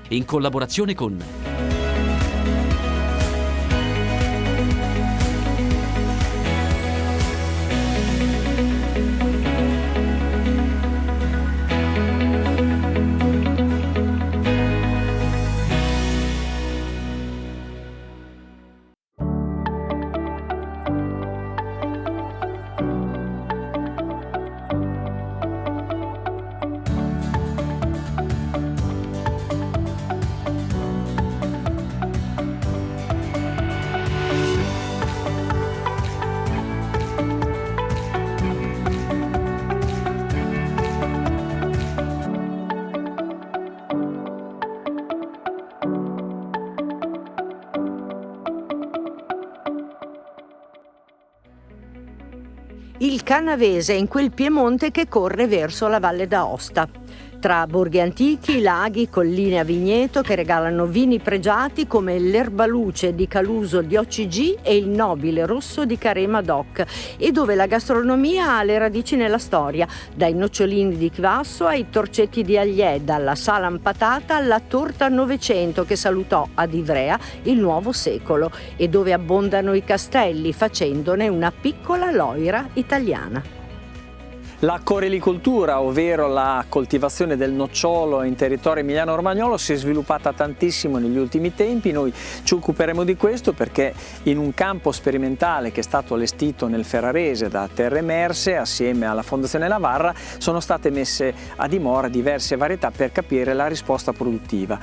in collaborazione con Il Canavese è in quel Piemonte che corre verso la Valle d'Aosta. Tra borghi antichi, laghi, colline a vigneto che regalano vini pregiati come l'Erbaluce di Caluso di OCG e il Nobile Rosso di Carema DOC, e dove la gastronomia ha le radici nella storia, dai nocciolini di Chivasso ai torcetti di Agliè, dalla salam patata alla torta Novecento che salutò ad Ivrea il nuovo secolo, e dove abbondano i castelli facendone una piccola loira italiana. La corelicoltura, ovvero la coltivazione del nocciolo in territorio emiliano-romagnolo, si è sviluppata tantissimo negli ultimi tempi. Noi ci occuperemo di questo perché in un campo sperimentale che è stato allestito nel Ferrarese da Terre Emerse assieme alla Fondazione Navarra sono state messe a dimora diverse varietà per capire la risposta produttiva.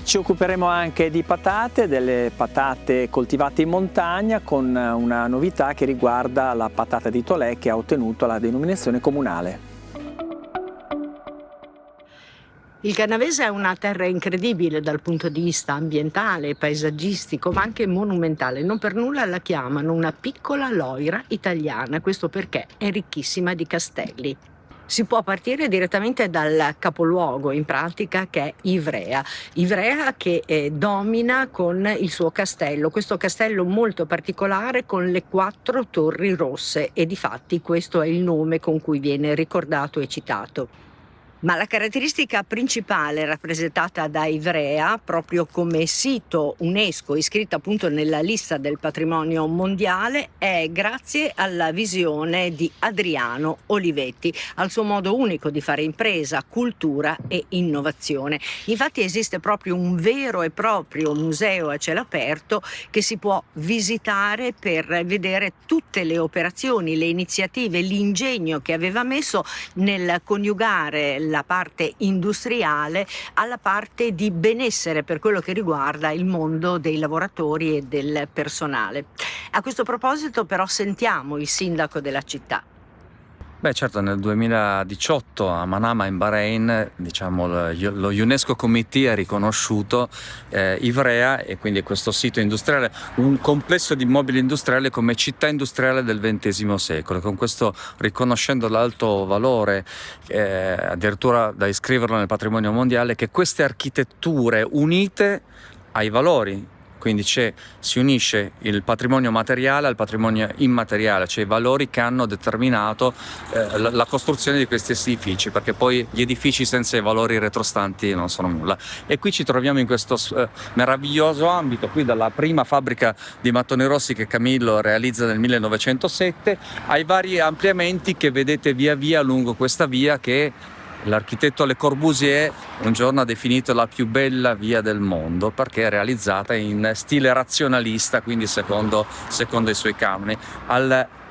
Ci occuperemo anche di patate, delle patate coltivate in montagna, con una novità che riguarda la patata di Tolè, che ha ottenuto la denominazione comunale. Il Canavese è una terra incredibile dal punto di vista ambientale, paesaggistico, ma anche monumentale. Non per nulla la chiamano una piccola loira italiana, questo perché è ricchissima di castelli. Si può partire direttamente dal capoluogo, in pratica, che è Ivrea. Ivrea che domina con il suo castello, questo castello molto particolare con le 4 torri rosse, e difatti questo è il nome con cui viene ricordato e citato. Ma la caratteristica principale rappresentata da Ivrea, proprio come sito UNESCO iscritto appunto nella lista del patrimonio mondiale, è grazie alla visione di Adriano Olivetti, al suo modo unico di fare impresa, cultura e innovazione. Infatti esiste proprio un vero e proprio museo a cielo aperto che si può visitare per vedere tutte le operazioni, le iniziative, l'ingegno che aveva messo nel coniugare la parte industriale alla parte di benessere per quello che riguarda il mondo dei lavoratori e del personale. A questo proposito però sentiamo il sindaco della città. Beh, certo, nel 2018 a Manama in Bahrain, diciamo, lo UNESCO Committee ha riconosciuto Ivrea, e quindi questo sito industriale, un complesso di immobili industriali, come città industriale del XX secolo. Con questo, riconoscendo l'alto valore, addirittura da iscriverlo nel patrimonio mondiale, che queste architetture unite ai valori, quindi si unisce il patrimonio materiale al patrimonio immateriale, cioè i valori che hanno determinato la costruzione di questi edifici, perché poi gli edifici senza i valori retrostanti non sono nulla. E qui ci troviamo in questo meraviglioso ambito, qui dalla prima fabbrica di mattoni rossi che Camillo realizza nel 1907, ai vari ampliamenti che vedete via via lungo questa via, che l'architetto Le Corbusier un giorno ha definito la più bella via del mondo, perché è realizzata in stile razionalista, quindi secondo i suoi canoni.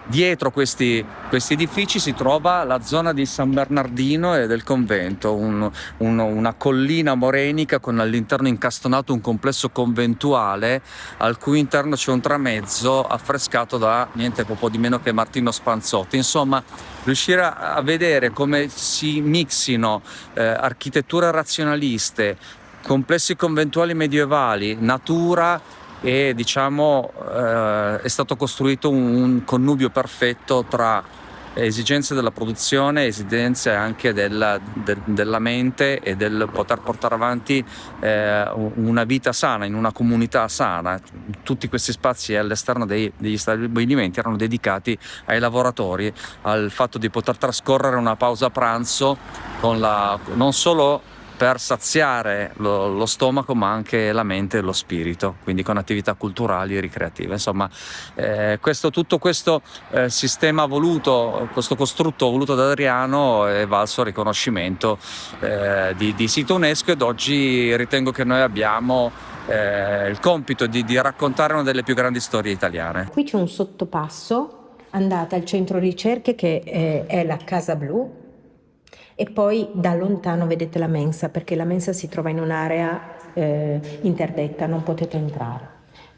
Dietro questi edifici si trova la zona di San Bernardino e del convento, una collina morenica con all'interno incastonato un complesso conventuale al cui interno c'è un tramezzo affrescato da niente po' di meno che Martino Spanzotti. Insomma, riuscire a vedere come si mixino architetture razionaliste, complessi conventuali medievali, natura, e diciamo è stato costruito un connubio perfetto tra esigenze della produzione, esigenze anche della mente e del poter portare avanti una vita sana in una comunità sana. Tutti questi spazi all'esterno degli stabilimenti erano dedicati ai lavoratori, al fatto di poter trascorrere una pausa pranzo con non solo per saziare lo stomaco, ma anche la mente e lo spirito, quindi con attività culturali e ricreative. Insomma, tutto questo sistema voluto, questo costrutto voluto da Adriano è valso riconoscimento di sito UNESCO, ed oggi ritengo che noi abbiamo il compito di raccontare una delle più grandi storie italiane. Qui c'è un sottopasso, andate al centro ricerche che è la Casa Blu, e poi da lontano vedete la mensa, perché la mensa si trova in un'area interdetta, non potete entrare.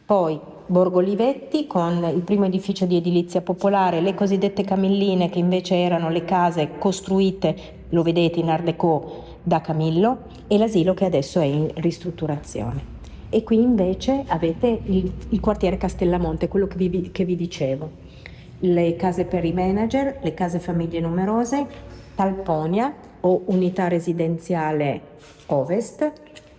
Poi Borgo Olivetti con il primo edificio di edilizia popolare, le cosiddette Camilline, che invece erano le case costruite, lo vedete in Art Déco, da Camillo, e l'asilo che adesso è in ristrutturazione. E qui invece avete il quartiere Castellamonte, quello che vi dicevo, le case per i manager, le case famiglie numerose, Talponia o unità residenziale Ovest.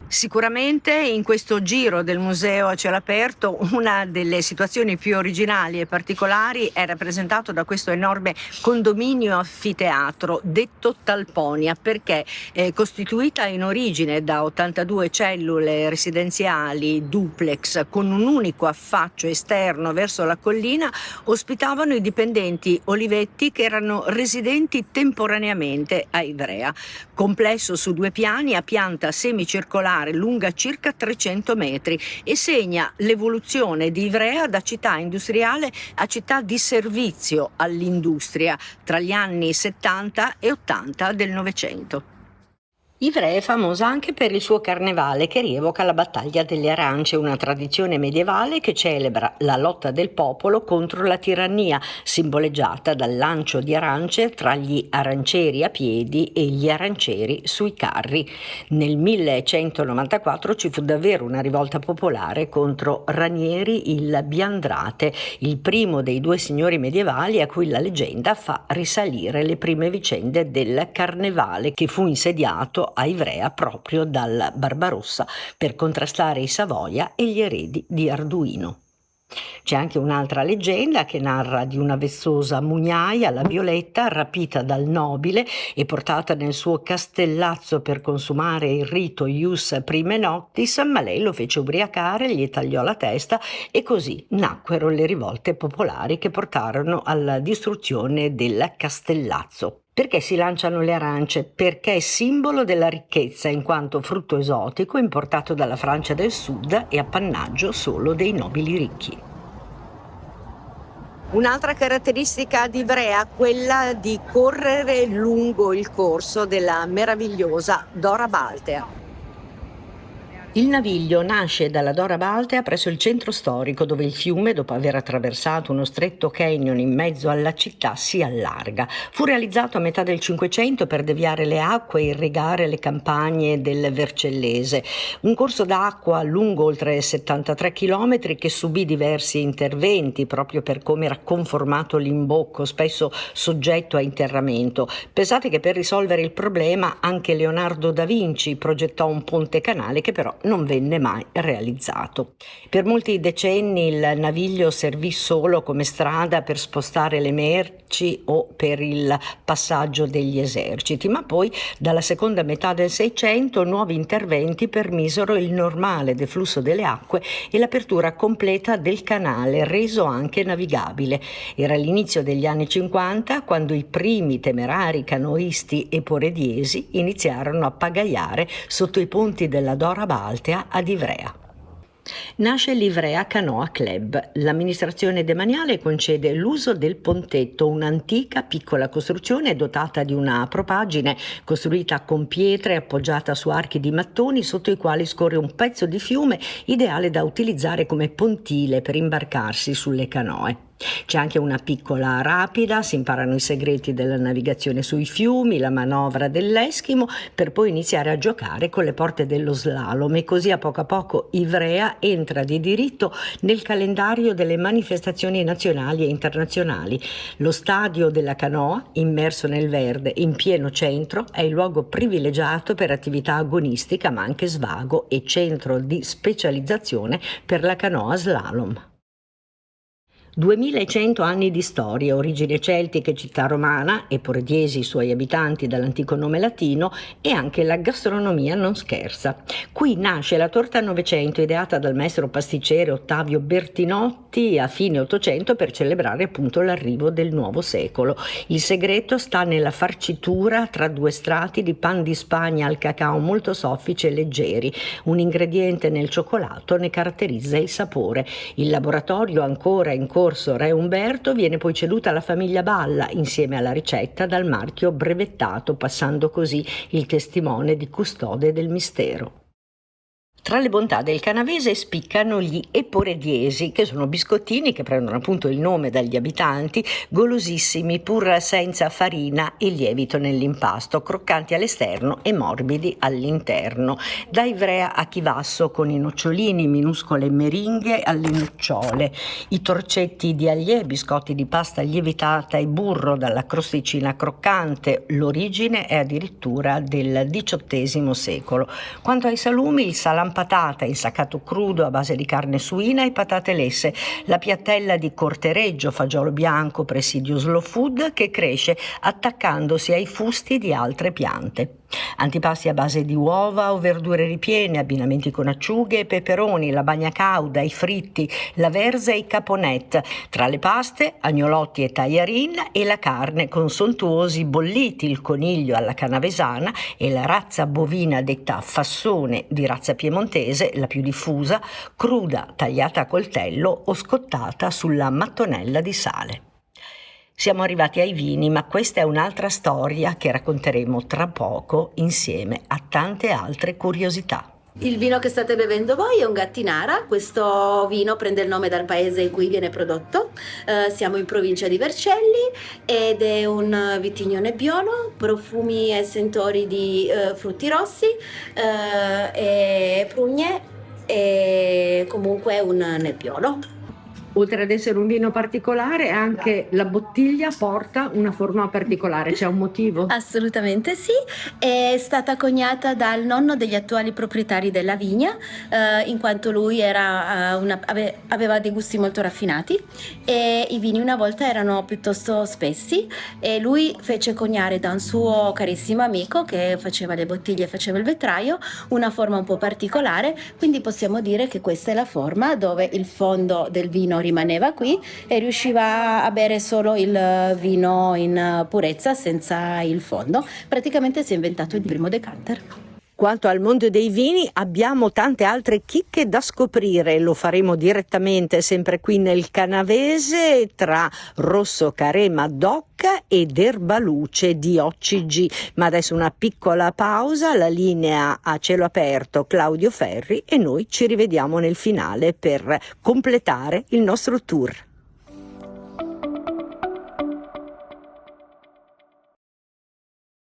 Sicuramente in questo giro del museo a cielo aperto una delle situazioni più originali e particolari è rappresentato da questo enorme condominio anfiteatro detto Talponia, perché è costituita in origine da 82 cellule residenziali duplex con un unico affaccio esterno verso la collina, ospitavano i dipendenti Olivetti che erano residenti temporaneamente a Ivrea. Complesso su 2 piani a pianta semicircolare lunga circa 300 metri e segna l'evoluzione di Ivrea da città industriale a città di servizio all'industria tra gli anni 70 e 80 del Novecento. Ivrea è famosa anche per il suo carnevale che rievoca la battaglia delle arance, una tradizione medievale che celebra la lotta del popolo contro la tirannia, simboleggiata dal lancio di arance tra gli arancieri a piedi e gli arancieri sui carri. Nel 1194 ci fu davvero una rivolta popolare contro Ranieri il Biandrate, il primo dei 2 signori medievali a cui la leggenda fa risalire le prime vicende del carnevale, che fu insediato a Ivrea proprio dal Barbarossa per contrastare i Savoia e gli eredi di Arduino. C'è anche un'altra leggenda che narra di una vezzosa mugnaia, la Violetta, rapita dal nobile e portata nel suo castellazzo per consumare il rito ius prime noctis, ma lei lo fece ubriacare, gli tagliò la testa e così nacquero le rivolte popolari che portarono alla distruzione del castellazzo. Perché si lanciano le arance? Perché è simbolo della ricchezza in quanto frutto esotico importato dalla Francia del Sud e appannaggio solo dei nobili ricchi. Un'altra caratteristica di Ivrea, quella di correre lungo il corso della meravigliosa Dora Baltea. Il Naviglio nasce dalla Dora Baltea presso il centro storico, dove il fiume, dopo aver attraversato uno stretto canyon in mezzo alla città, si allarga. Fu realizzato a metà del Cinquecento per deviare le acque e irrigare le campagne del Vercellese. Un corso d'acqua lungo oltre 73 chilometri che subì diversi interventi proprio per come era conformato l'imbocco, spesso soggetto a interramento. Pensate che per risolvere il problema anche Leonardo da Vinci progettò un ponte canale che però non venne mai realizzato. Per molti decenni il Naviglio servì solo come strada per spostare le merci o per il passaggio degli eserciti, ma poi dalla seconda metà del Seicento nuovi interventi permisero il normale deflusso delle acque e l'apertura completa del canale, reso anche navigabile. Era l'inizio degli anni 50 quando i primi temerari canoisti eporediesi iniziarono a pagaiare sotto i ponti della Dora Baltea ad Ivrea. Nasce l'Ivrea Canoa Club. L'amministrazione demaniale concede l'uso del pontetto, un'antica piccola costruzione dotata di una propaggine costruita con pietre appoggiata su archi di mattoni sotto i quali scorre un pezzo di fiume ideale da utilizzare come pontile per imbarcarsi sulle canoe. C'è anche una piccola rapida, si imparano i segreti della navigazione sui fiumi, la manovra dell'eschimo, per poi iniziare a giocare con le porte dello slalom e così a poco Ivrea entra di diritto nel calendario delle manifestazioni nazionali e internazionali. Lo stadio della canoa, immerso nel verde in pieno centro, è il luogo privilegiato per attività agonistica ma anche svago e centro di specializzazione per la canoa slalom. 2100 anni di storia, origini celtiche, città romana, e Porediesi, i suoi abitanti dall'antico nome latino, e anche la gastronomia non scherza. Qui nasce la torta Novecento, ideata dal maestro pasticcere Ottavio Bertinotti a fine Ottocento per celebrare appunto l'arrivo del nuovo secolo. Il segreto sta nella farcitura tra due strati di pan di Spagna al cacao molto soffici e leggeri. Un ingrediente nel cioccolato ne caratterizza il sapore. Il laboratorio, ancora in corso Re Umberto, viene poi ceduta alla famiglia Balla insieme alla ricetta dal marchio brevettato, passando così il testimone di custode del mistero. Tra le bontà del canavese spiccano gli eporediesi, che sono biscottini che prendono appunto il nome dagli abitanti, golosissimi pur senza farina e lievito nell'impasto, croccanti all'esterno e morbidi all'interno. Da Ivrea a Chivasso con i nocciolini, minuscole meringhe alle nocciole, i torcetti di Allier, biscotti di pasta lievitata e burro dalla crosticina croccante. L'origine è addirittura del XVIII secolo. Quanto ai salumi, il salam patata insaccato crudo a base di carne suina e patate lesse, la piattella di Cortereggio, fagiolo bianco presidio slow food che cresce attaccandosi ai fusti di altre piante. Antipasti a base di uova o verdure ripiene, abbinamenti con acciughe e peperoni, la bagna cauda, i fritti, la verza e i caponette. Tra le paste, agnolotti e tagliarin, e la carne con sontuosi bolliti, il coniglio alla canavesana e la razza bovina detta fassone di razza piemontese, la più diffusa, cruda, tagliata a coltello o scottata sulla mattonella di sale. Siamo arrivati ai vini, ma questa è un'altra storia che racconteremo tra poco insieme a tante altre curiosità. Il vino che state bevendo voi è un Gattinara. Questo vino prende il nome dal paese in cui viene prodotto. Siamo in provincia di Vercelli ed è un vitigno nebbiolo, profumi e sentori di frutti rossi e prugne, e comunque un nebbiolo. Oltre ad essere un vino particolare, anche la bottiglia porta una forma particolare, c'è un motivo? Assolutamente sì, è stata coniata dal nonno degli attuali proprietari della vigna, in quanto lui aveva dei gusti molto raffinati e i vini una volta erano piuttosto spessi, e lui fece coniare da un suo carissimo amico che faceva le bottiglie, faceva il vetraio, una forma un po' particolare, quindi possiamo dire che questa è la forma dove il fondo del vino rimaneva qui e riusciva a bere solo il vino in purezza senza il fondo. Praticamente si è inventato il primo decanter. Quanto al mondo dei vini abbiamo tante altre chicche da scoprire, lo faremo direttamente sempre qui nel Canavese tra Rosso Carema DOC ed Erbaluce di OCG. Ma adesso una piccola pausa, la linea a cielo aperto Claudio Ferri, e noi ci rivediamo nel finale per completare il nostro tour.